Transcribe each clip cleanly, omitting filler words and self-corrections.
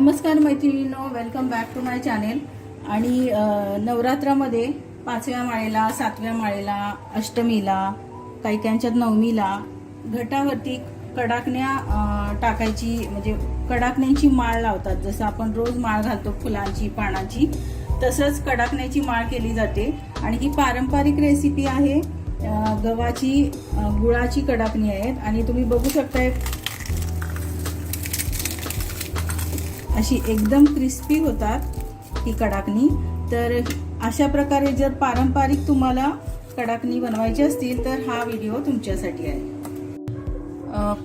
नमस्कार मैत्रिणींनो, welcome back to my channel. आणि नवरात्रामध्ये 5व्या माळेला, 7व्या माळेला, अष्टमीला, काही काहींच्यात नवमीला घटावरती कडाकण्या टाकायची, म्हणजे कडाकण्यांची माळ लावतात। जसं आपण रोज माळ घालतो फुलांची, पानांची, तसंच कडाकण्याची माळ केली जाते। आणि ही पारंपरिक रेसिपी आहे। गव्हाची गुळाची कडाकणी आहेत आणि तुम्ही बघू शकताय अशी एकदम क्रिस्पी होतात ही कडाकणी। तर अशा प्रकारे जर पारंपरिक तुम्हाला कडाकणी बनवायची असतील तर हा व्हिडिओ तुमच्यासाठी आहे।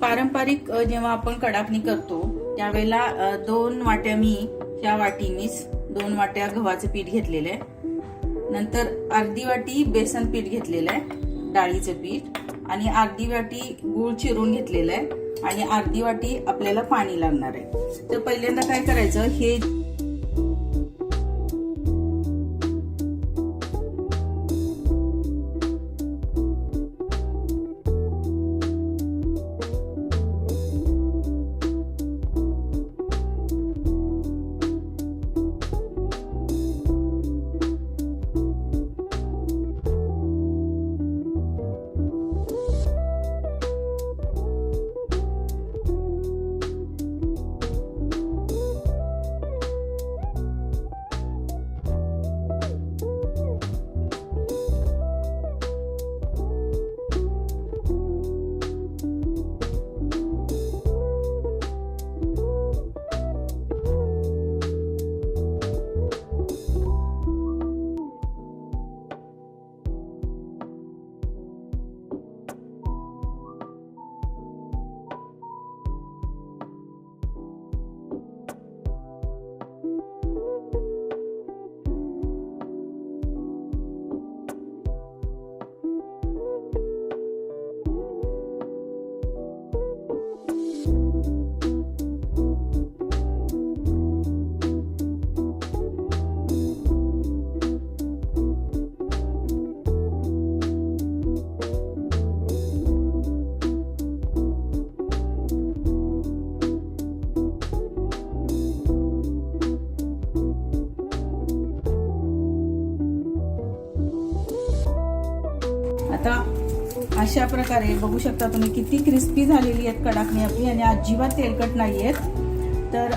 पारंपरिक जेव्हा आपण कडाकणी करतो त्यावेळेला 2 वाट्या मी ह्या वाटीनीच 2 वाट्या गव्हाचं पीठ घेतलेलं आहे, नंतर अर्धी वाटी बेसन पीठ घेतलेलं आहे, डाळीचं पीठ, आणि अर्धी वाटी गूळ चिरून घेतलेलं आहे आणि अर्धी वाटी आपल्याला पाणी लागणार आहे। तर पहिल्यांदा काय करायचं, हे आता अशा प्रकारे बघू शकता तुम्ही किती क्रिस्पी झालेली आहेत कडाकणी आपली, आणि अजिबात तेलकट नाही आहेत। तर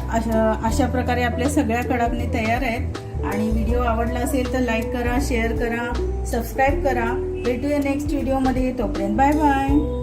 अशा प्रकारे आपल्या सगळ्या कडाकणी तयार आहेत। आणि व्हिडिओ आवडला असेल तर लाईक करा, शेअर करा, सबस्क्राईब करा। भेटूया नेक्स्ट व्हिडिओमध्ये, तोपर्यंत बाय बाय।